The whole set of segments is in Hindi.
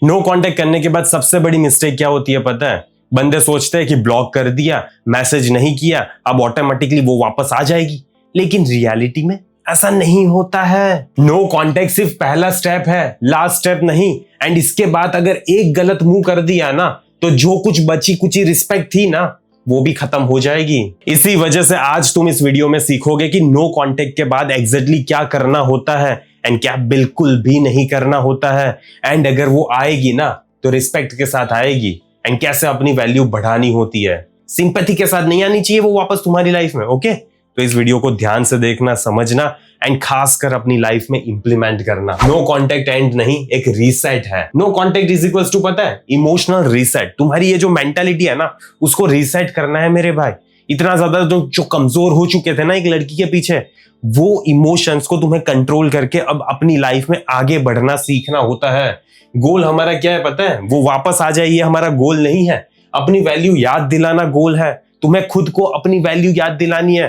नो कांटेक्ट करने के बाद सबसे बड़ी मिस्टेक क्या होती है पता है? बंदे सोचते हैं कि ब्लॉक कर दिया, मैसेज नहीं किया, अब ऑटोमेटिकली वो वापस आ जाएगी। लेकिन रियलिटी में ऐसा नहीं होता है। नो कांटेक्ट सिर्फ पहला स्टेप है, लास्ट स्टेप नहीं। एंड इसके बाद अगर एक गलत मूव कर दिया ना, तो जो कुछ बची कुची रिस्पेक्ट थी ना, वो भी खत्म हो जाएगी। इसी वजह से आज तुम इस वीडियो में सीखोगे कि नो कांटेक्ट के बाद एग्जैक्टली क्या करना होता है एंड क्या बिल्कुल भी नहीं करना होता है। एंड अगर वो आएगी ना, तो रिस्पेक्ट के साथ आएगी। एंड कैसे अपनी वैल्यू बढ़ानी होती है, सिंपैथी के साथ नहीं आनी चाहिए वो वापस तुम्हारी लाइफ में। ओके, तो इस वीडियो को ध्यान से देखना, समझना एंड खासकर अपनी लाइफ में इंप्लीमेंट करना। नो कांटेक्ट एंड नहीं, एक रीसेट है। No contact is equals to पता है, इमोशनल रीसेट। तुम्हारी ये जो मेंटालिटी है ना, उसको रीसेट करना है मेरे भाई। इतना ज्यादा जो कमजोर हो चुके थे ना एक लड़की के पीछे, वो इमोशंस को तुम्हें कंट्रोल करके अब अपनी लाइफ में आगे बढ़ना सीखना होता है। गोल हमारा क्या है पता है? वो वापस आ जाए, ये हमारा गोल नहीं है। अपनी वैल्यू याद दिलाना गोल है। तुम्हें खुद को अपनी वैल्यू याद दिलानी है।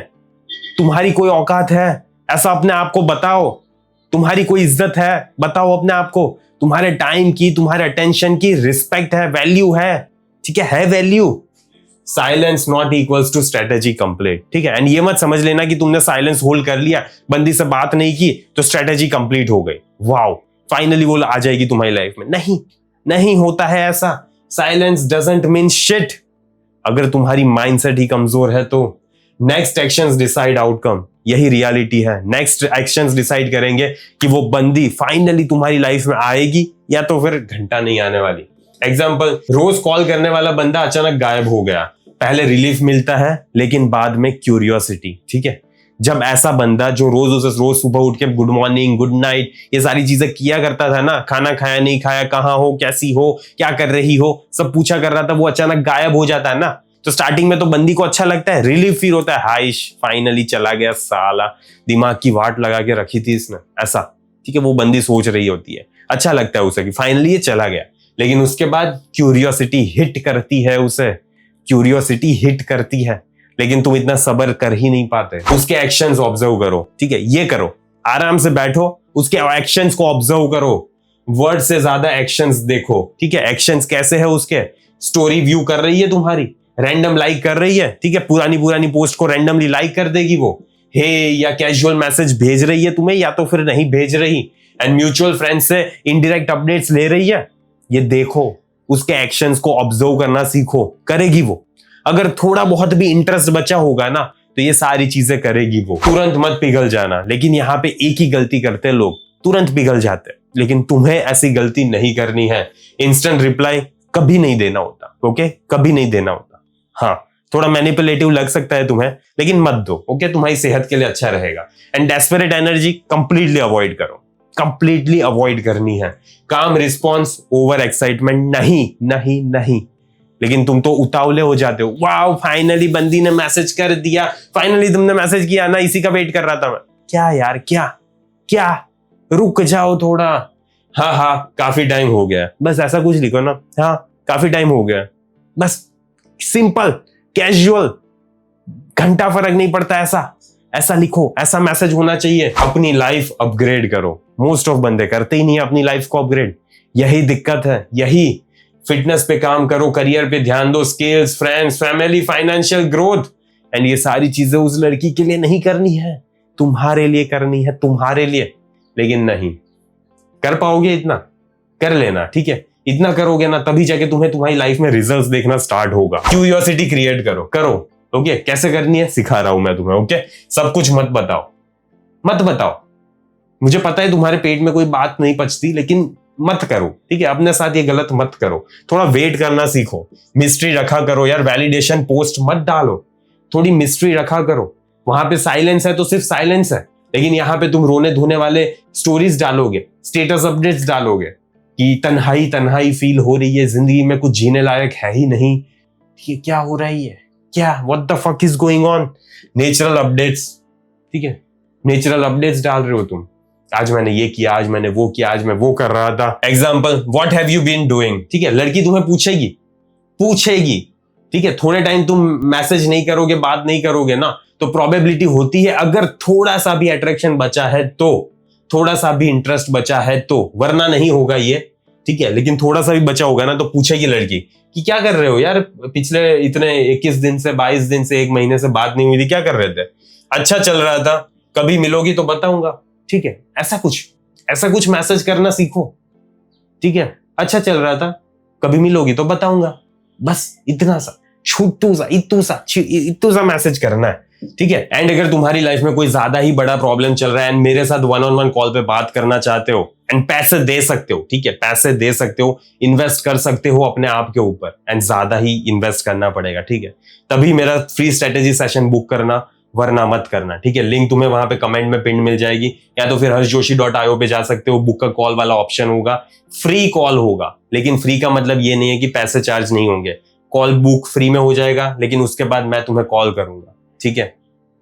तुम्हारी कोई औकात है ऐसा अपने आप को बताओ। तुम्हारी कोई इज्जत है बताओ अपने आप को। तुम्हारे टाइम की, तुम्हारे अटेंशन की रिस्पेक्ट है, वैल्यू है। ठीक है value. Silence not equals to strategy complete. ठीक है, एंड ये मत समझ लेना कि तुमने साइलेंस होल्ड कर लिया, बंदी से बात नहीं की तो स्ट्रेटेजी कंप्लीट हो गई, वाओ फाइनली वो आ जाएगी तुम्हारी लाइफ में। नहीं, नहीं होता है ऐसा। Silence doesn't mean shit. अगर तुम्हारी माइंडसेट ही कमजोर है तो नेक्स्ट एक्शंस डिसाइड आउटकम। यही रियलिटी है। नेक्स्ट एक्शंस डिसाइड करेंगे कि वो बंदी फाइनली तुम्हारी लाइफ में आएगी या तो फिर घंटा नहीं आने वाली। एग्जाम्पल, रोज कॉल करने वाला बंदा अचानक गायब हो गया। पहले रिलीफ मिलता है लेकिन बाद में क्यूरियोसिटी। ठीक है, जब ऐसा बंदा जो रोज सुबह उठ के गुड मॉर्निंग, गुड नाइट, ये सारी चीजें किया करता था ना, खाना खाया नहीं खाया, कहाँ हो, कैसी हो, क्या कर रही हो, सब पूछा कर रहा था, वो अचानक गायब हो जाता है ना, तो स्टार्टिंग में तो बंदी को अच्छा लगता है, रिलीफ फील होता है, हाइश फाइनली चला गया साला, दिमाग की वाट लगा के रखी थी इसने, ऐसा। ठीक है, वो बंदी सोच रही होती है, अच्छा लगता है उसे कि फाइनली ये चला गया। लेकिन उसके बाद क्यूरियोसिटी हिट करती है उसे, क्यूरियोसिटी हिट करती है, लेकिन तुम इतना सब्र कर ही नहीं पाते। उसके एक्शंस ऑब्जर्व करो। ठीक है, ये करो, आराम से बैठो, उसके एक्शंस को ऑब्जर्व करो। वर्ड से ज्यादा एक्शंस देखो। ठीक है, एक्शंस कैसे है उसके? स्टोरी व्यू कर रही है तुम्हारी, रैंडम लाइक कर रही है। ठीक है, पुरानी पोस्ट को रैंडमली लाइक कर देगी वो, हे या कैजुअल मैसेज भेज रही है तुम्हें या तो फिर नहीं भेज रही, एंड म्यूचुअल फ्रेंड से इनडायरेक्ट अपडेट्स ले रही है। ये देखो, उसके एक्शंस को ऑब्जर्व करना सीखो, करेगी वो। अगर थोड़ा बहुत भी इंटरेस्ट बचा होगा ना, तो ये सारी चीजें करेगी वो। तुरंत मत पिघल जाना, लेकिन यहाँ पे एक ही गलती करते हैं लोग, तुरंत पिघल जाते हैं। लेकिन तुम्हें ऐसी गलती नहीं करनी है। इंस्टेंट रिप्लाई कभी नहीं देना होता। ओके, कभी नहीं देना होता। हाँ, थोड़ा मैनिपुलेटिव लग सकता है तुम्हें, लेकिन मत दो। ओके, तुम्हारी सेहत के लिए अच्छा रहेगा। And desperate energy completely avoid करो, कंप्लीटली अवॉइड करनी है। काम रिस्पॉन्स ओवर एक्साइटमेंट नहीं, नहीं नहीं। लेकिन तुम तो उतावले हो जाते हो, वाओ फाइनली बंदी ने मैसेज कर दिया, फाइनली तुमने मैसेज किया ना, इसी का वेट कर रहा था मैं। क्या यार, क्या क्या, रुक जाओ थोड़ा। हाँ काफी टाइम हो गया, बस ऐसा कुछ लिखो ना, हाँ काफी टाइम हो गया, बस सिंपल कैजुअल, घंटा फर्क नहीं पड़ता, ऐसा लिखो, ऐसा मैसेज होना चाहिए। अपनी लाइफ अपग्रेड करो। मोस्ट ऑफ बंदे करते ही नहीं अपनी लाइफ को अपग्रेड, यही दिक्कत है। यही फिटनेस पे काम करो, करियर पे ध्यान दो, skills, friends, family, financial growth, and ये सारी चीजें उस लड़की के लिए नहीं करनी है, तुम्हारे लिए करनी है, तुम्हारे लिए। लेकिन नहीं कर पाओगे इतना, कर लेना। ठीक है, इतना करोगे ना, तभी जाके तुम्हें तुम्हारी लाइफ में रिजल्ट्स देखना स्टार्ट होगा। क्यूरियोसिटी क्रिएट करो। ओके, कैसे करनी है सिखा रहा हूं मैं तुम्हें। ओके, सब कुछ मत बताओ। मुझे पता है तुम्हारे पेट में कोई बात नहीं पचती, लेकिन मत करो। ठीक है, अपने साथ ये गलत मत करो। थोड़ा वेट करना सीखो, मिस्ट्री रखा करो यार। वैलिडेशन पोस्ट मत डालो, थोड़ी मिस्ट्री रखा करो। वहां पे साइलेंस है तो सिर्फ साइलेंस है, लेकिन यहाँ पे तुम रोने धोने वाले स्टोरीज डालोगे, स्टेटस अपडेट्स डालोगे कि तन्हाई फील हो रही है, जिंदगी में कुछ जीने लायक है ही नहीं, ये क्या हो रहा है, क्या what the fuck is going on. Natural updates, ठीक है, नेचुरल अपडेट्स डाल रहे हो तुम। आज मैंने ये किया, आज मैंने वो किया, आज मैं वो कर रहा था। Example, what have you been doing. ठीक है, लड़की तुम्हें पूछेगी। ठीक है, थोड़े टाइम तुम मैसेज नहीं करोगे, बात नहीं करोगे ना, तो प्रोबेबिलिटी होती है अगर थोड़ा सा भी अट्रैक्शन बचा है तो, थोड़ा सा भी इंटरेस्ट बचा है तो, वरना नहीं होगा ये। ठीक है, लेकिन थोड़ा सा भी बचा होगा ना तो पूछेगी लड़की कि क्या कर रहे हो यार, पिछले इतने 21 दिन से 22 दिन से 1 महीने से बात नहीं हुई थी, क्या कर रहे थे? अच्छा चल रहा था, कभी मिलोगी तो बताऊंगा। ठीक है, ऐसा कुछ मैसेज करना सीखो। ठीक है, अच्छा चल रहा था, कभी मिलोगी तो बताऊंगा, बस इतना सा इतू सा मैसेज करना है। ठीक है, एंड अगर तुम्हारी लाइफ में कोई ज्यादा ही बड़ा प्रॉब्लम चल रहा है एंड मेरे साथ 1-on-1 कॉल पे बात करना चाहते हो एंड पैसे दे सकते हो, ठीक है, पैसे दे सकते हो, इन्वेस्ट कर सकते हो अपने आप के ऊपर, एंड ज्यादा ही इन्वेस्ट करना पड़ेगा, ठीक है, तभी मेरा फ्री स्ट्रेटेजी सेशन बुक करना, वरना मत करना। ठीक है, लिंक तुम्हें वहां पे कमेंट में पिन मिल जाएगी, या तो फिर हर्षजोशी.io पे जा सकते हो, बुक का कॉल वाला ऑप्शन होगा, फ्री कॉल होगा, लेकिन फ्री का मतलब ये नहीं है कि पैसे चार्ज नहीं होंगे। कॉल बुक फ्री में हो जाएगा, लेकिन उसके बाद मैं तुम्हें कॉल करूंगा। ठीक है,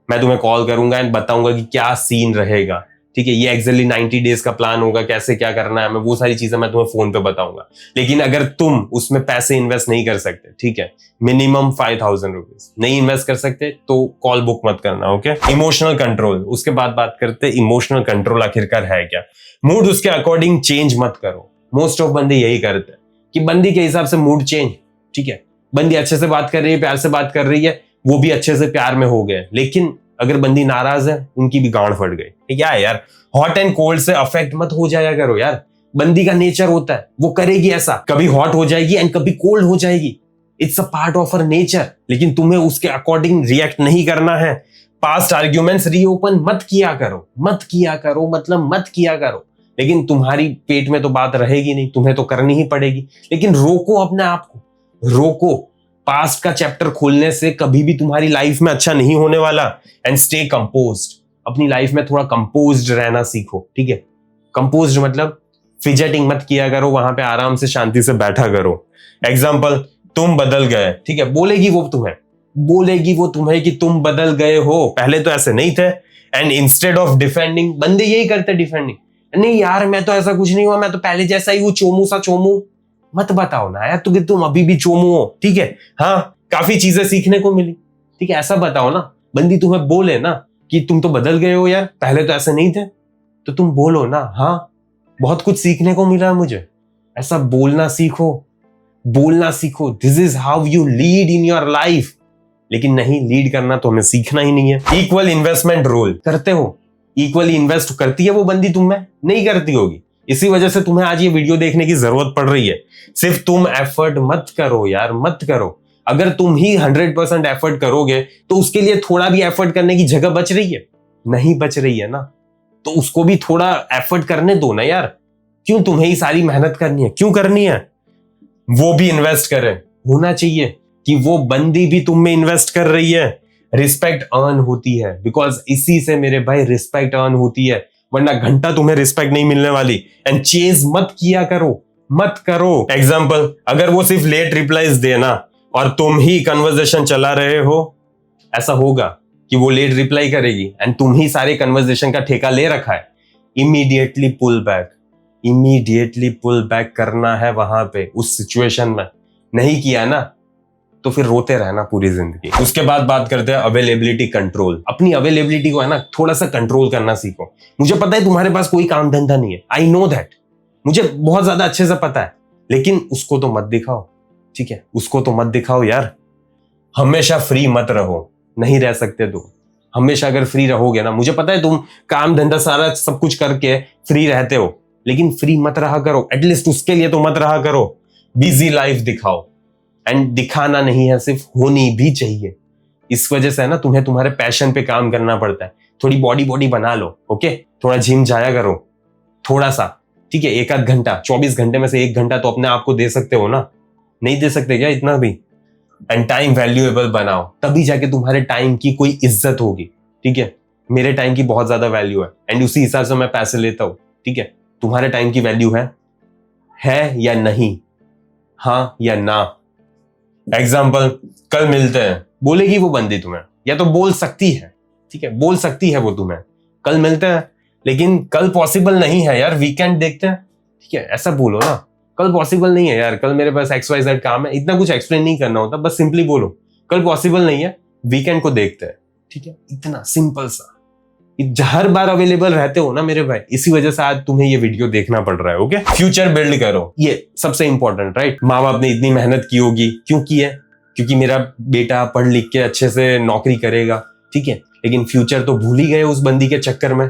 मैं तुम्हें कॉल करूंगा एंड बताऊंगा कि क्या सीन रहेगा। ठीक है, ये एक्जेक्टली 90 डेज का प्लान होगा, कैसे क्या करना है, मैं वो सारी चीजें मैं तुम्हें फोन पे बताऊंगा। लेकिन अगर तुम उसमें पैसे इन्वेस्ट नहीं कर सकते, ठीक है, मिनिमम 5000 रुपीज नहीं इन्वेस्ट कर सकते, तो कॉल बुक मत करना। ओके, इमोशनल कंट्रोल, उसके बाद बात करते इमोशनल कंट्रोल आखिरकार है क्या। मूड उसके अकॉर्डिंग चेंज मत करो। मोस्ट ऑफ बंदे यही करते हैं कि बंदी के हिसाब से मूड चेंज। ठीक है, बंदी अच्छे से बात कर रही है, प्यार से बात कर रही है, वो भी अच्छे से प्यार में हो गए, लेकिन अगर बंदी नाराज है, उनकी भी गांड फट गई। क्या है यार, हॉट एंड कोल्ड से अफेक्ट मत हो जाया करो यार। बंदी का नेचर होता है, वो करेगी ऐसा, कभी हॉट हो जाएगी एंड कभी कोल्ड हो जाएगी। It's a part of her nature, लेकिन तुम्हें उसके अकॉर्डिंग रिएक्ट नहीं करना है। पास्ट आर्ग्यूमेंट्स रीओपन मत किया करो, मतलब मत किया करो। लेकिन तुम्हारी पेट में तो बात रहेगी नहीं, तुम्हें तो करनी ही पड़ेगी, लेकिन रोको अपने आप को, रोको। पास्ट का चैप्टर खोलने से कभी भी तुम्हारी लाइफ में अच्छा नहीं होने वाला। एंड स्टे कंपोज्ड, अपनी लाइफ में थोड़ा कंपोज्ड रहना सीखो। ठीक है, कंपोज्ड मतलब फिजेटिंग मत किया करो, वहां पे आराम से शांति से बैठा करो। एग्जाम्पल, तुम बदल गए, ठीक है, बोलेगी वो तुम्हें कि तुम बदल गए हो, पहले तो ऐसे नहीं थे। एंड इंस्टेड ऑफ डिफेंडिंग, बंदे यही करते डिफेंडिंग, नहीं यार मैं तो ऐसा कुछ नहीं हुआ, मैं तो पहले जैसा ही हूँ, चोमू। मत बताओ ना यार कि तुम अभी भी चोमू हो। ठीक है, हाँ, काफी चीजें सीखने को मिली। ठीक है, ऐसा बताओ ना। बंदी तुम्हें बोले ना कि तुम तो बदल गए हो यार, पहले तो ऐसे नहीं थे, तो तुम बोलो ना, हाँ बहुत कुछ सीखने को मिला है मुझे। ऐसा बोलना सीखो। This is how you lead in your life. लेकिन नहीं, लीड करना तो हमें सीखना ही नहीं है। इक्वल इन्वेस्टमेंट रोल करते हो, इक्वली इन्वेस्ट करती है वो बंदी तुम में? नहीं करती होगी, इसी वजह से तुम्हें आज ये वीडियो देखने की जरूरत पड़ रही है। सिर्फ तुम एफर्ट मत करो यार, मत करो। अगर तुम ही 100% एफर्ट करोगे तो उसके लिए थोड़ा भी एफर्ट करने की जगह बच रही है? नहीं बच रही है ना, तो उसको भी थोड़ा एफर्ट करने दो ना यार। क्यों तुम्हें ही सारी मेहनत करनी है? क्यों करनी है? वो भी इन्वेस्ट करे, होना चाहिए कि वो बंदी भी तुम में इन्वेस्ट कर रही है। रिस्पेक्ट अर्न होती है, बिकॉज इसी से मेरे भाई रिस्पेक्ट अर्न होती है, वरना घंटा तुम्हें रिस्पेक्ट नहीं मिलने वाली। एंड चेज मत किया करो। एग्जाम्पल, अगर वो सिर्फ लेट रिप्लाईज देना और तुम ही कन्वर्सेशन चला रहे हो, ऐसा होगा कि वो लेट रिप्लाई करेगी एंड तुम ही सारे कन्वर्सेशन का ठेका ले रखा है। इमीडिएटली पुल बैक करना है वहां पे, उस सिचुएशन में। नहीं किया ना तो फिर रोते रहना पूरी जिंदगी। उसके बाद बात करते हैं अवेलेबिलिटी कंट्रोल। अपनी अवेलेबिलिटी को है ना थोड़ा सा कंट्रोल करना सीखो। मुझे पता है तुम्हारे पास कोई काम धंधा नहीं है, आई नो दैट, मुझे बहुत ज्यादा अच्छे से पता है, लेकिन उसको तो मत दिखाओ। ठीक है, उसको तो मत दिखाओ यार। हमेशा फ्री मत रहो, नहीं रह सकते तुम। हमेशा अगर फ्री रहोगे ना, मुझे पता है तुम काम धंधा सारा सब कुछ करके फ्री रहते हो, लेकिन फ्री मत रहा करो। एटलीस्ट उसके लिए तो मत रहा करो। बिजी लाइफ दिखाओ, एंड दिखाना नहीं है, सिर्फ होनी भी चाहिए। इस वजह से है ना तुम्हें तुम्हारे पैशन पे काम करना पड़ता है। थोड़ी बॉडी बना लो, ओके, थोड़ा जिम जाया करो, थोड़ा सा। ठीक है, 1 आध घंटा, 24 घंटे में से 1 घंटा तो अपने आप को दे सकते हो ना? नहीं दे सकते क्या इतना भी? एंड टाइम वैल्यूएबल बनाओ, तभी जाके तुम्हारे टाइम की कोई इज्जत होगी। ठीक है, मेरे टाइम की बहुत ज्यादा वैल्यू है एंड उसी हिसाब से मैं पैसे लेता हूं। ठीक है, तुम्हारे टाइम की वैल्यू है या नहीं? हाँ या ना? एग्जाम्पल, कल मिलते हैं, बोलेगी वो बंदी तुम्हें, या तो बोल सकती है, ठीक है, बोल सकती है वो तुम्हें कल मिलते हैं, लेकिन कल पॉसिबल नहीं है यार, वीकेंड देखते हैं। ठीक है, ऐसा बोलो ना, कल पॉसिबल नहीं है यार, कल मेरे पास XYZ काम है। इतना कुछ एक्सप्लेन नहीं करना होता, बस सिंपली बोलो कल पॉसिबल नहीं है, वीकेंड को देखते हैं। ठीक है, इतना सिंपल सा। हर बार अवेलेबल रहते हो ना मेरे भाई, इसी वजह से आज तुम्हें ये वीडियो देखना पड़ रहा है। ओके, फ्यूचर बिल्ड करो, ये सबसे इंपॉर्टेंट, राइट। माँ बाप ने इतनी मेहनत की होगी, क्यों की है? क्योंकि मेरा बेटा पढ़ लिख के अच्छे से नौकरी करेगा, ठीक है। लेकिन फ्यूचर तो भूल ही गए उस बंदी के चक्कर में,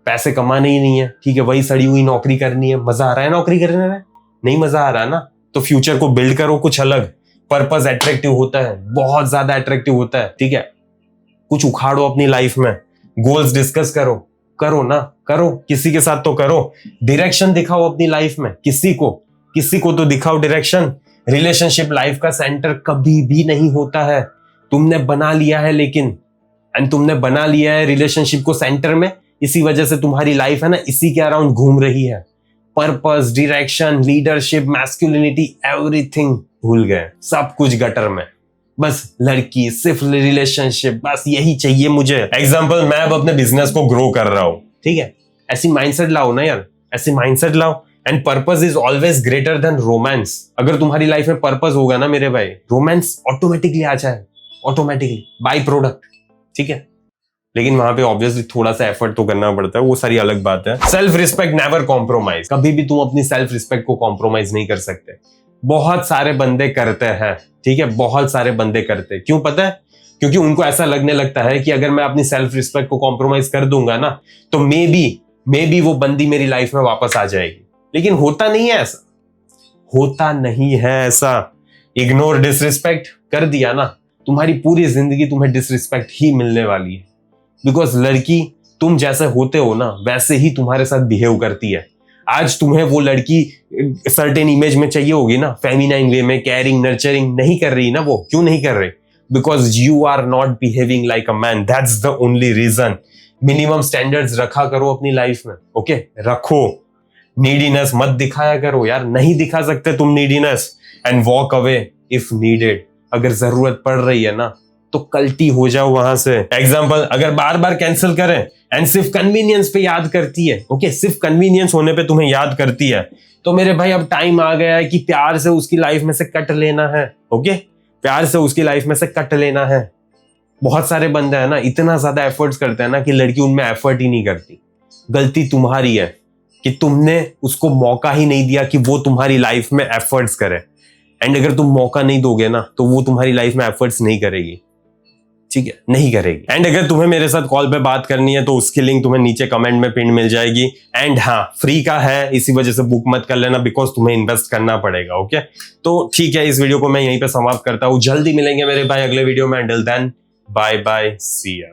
पैसे कमाने ही नहीं है, ठीक है। वही सड़ी हुई नौकरी करनी है। मजा आ रहा है नौकरी करने में? नहीं मजा आ रहा ना, तो फ्यूचर को बिल्ड करो कुछ अलग। पर्पस अट्रैक्टिव होता है, बहुत ज्यादा अट्रैक्टिव होता है, ठीक है। कुछ उखाड़ो अपनी लाइफ में, गोल्स डिस्कस करो, करो ना, करो, किसी के साथ तो करो। डायरेक्शन दिखाओ अपनी लाइफ में, किसी को तो दिखाओ डायरेक्शन। रिलेशनशिप लाइफ का सेंटर कभी भी नहीं होता है, तुमने बना लिया है, लेकिन तुमने बना लिया है रिलेशनशिप को सेंटर में, इसी वजह से तुम्हारी लाइफ है ना इसी के अराउंड घूम रही है। Purpose, direction, leadership, masculinity, everything भूल गए, सब कुछ गटर में। बस लड़की, सिर्फ रिलेशनशिप, बस यही चाहिए मुझे। एग्जाम्पल, मैं अब अपने बिजनेस को ग्रो कर रहा हूं, ठीक है। ऐसी माइंडसेट लाओ ना यार, ऐसी माइंडसेट लाओ। And purpose is always greater than romance. अगर तुम्हारी लाइफ में पर्पस होगा ना मेरे भाई, रोमांस ऑटोमेटिकली आ जाए, ऑटोमेटिकली, बाय प्रोडक्ट, ठीक है। लेकिन वहां पे ऑब्वियसली थोड़ा सा एफर्ट तो करना पड़ता है, वो सारी अलग बात है। सेल्फ रिस्पेक्ट नेवर कॉम्प्रोमाइज, कभी भी तुम अपनी सेल्फ रिस्पेक्ट को कॉम्प्रोमाइज नहीं कर सकते। बहुत सारे बंदे करते हैं, ठीक है, बहुत सारे बंदे करते हैं। क्यों पता है? क्योंकि उनको ऐसा लगने लगता है कि अगर मैं अपनी सेल्फ रिस्पेक्ट को कॉम्प्रोमाइज कर दूंगा ना, तो मे बी वो बंदी मेरी लाइफ में वापस आ जाएगी। लेकिन होता नहीं है ऐसा, होता नहीं है ऐसा। इग्नोर डिसरिस्पेक्ट कर दिया ना, तुम्हारी पूरी जिंदगी तुम्हें डिसरिस्पेक्ट ही मिलने वाली है। बिकॉज लड़की तुम जैसे होते हो ना, वैसे ही तुम्हारे साथ बिहेव करती है। आज तुम्हें वो लड़की सर्टेन इमेज में चाहिए होगी ना, फेमिनाइन वे में, केयरिंग, नर्चरिंग, नहीं कर रही ना वो। क्यों नहीं कर रही? Because you are not behaving like a man, that's the only reason. Minimum standards रखा करो अपनी लाइफ में, ओके, रखो। नीडीनेस मत दिखाया करो यार, नहीं दिखा सकते तुम neediness. And walk away if needed, अगर जरूरत पड़ रही है ना तो कल्टी हो जाओ वहां से। एग्जाम्पल, अगर बार बार कैंसिल करें एंड सिर्फ कन्वीनियंस पे याद करती है, ओके, सिर्फ कन्वीनियंस होने पे तुम्हें याद करती है, तो मेरे भाई अब टाइम आ गया है कि प्यार से उसकी लाइफ में से कट लेना है, ओके, प्यार से उसकी लाइफ में से कट लेना है। बहुत सारे बंदे हैं ना, इतना ज्यादा एफर्ट्स करते हैं ना कि लड़की उनमें एफर्ट ही नहीं करती। गलती तुम्हारी है कि तुमने उसको मौका ही नहीं दिया कि वो तुम्हारी लाइफ में एफर्ट्स करे। एंड अगर तुम मौका नहीं दोगे ना, तो वो तुम्हारी लाइफ में एफर्ट्स नहीं करेगी, ठीक है, नहीं करेगी। एंड अगर तुम्हें मेरे साथ कॉल पे बात करनी है तो उसकी लिंक तुम्हें नीचे कमेंट में पिन मिल जाएगी। एंड हाँ, फ्री का है, इसी वजह से बुक मत कर लेना, बिकॉज तुम्हें इन्वेस्ट करना पड़ेगा, ओके। तो ठीक है, इस वीडियो को मैं यहीं पे समाप्त करता हूँ। जल्दी मिलेंगे मेरे भाई अगले वीडियो में। अंटिल देन, बाय बाय, सी या।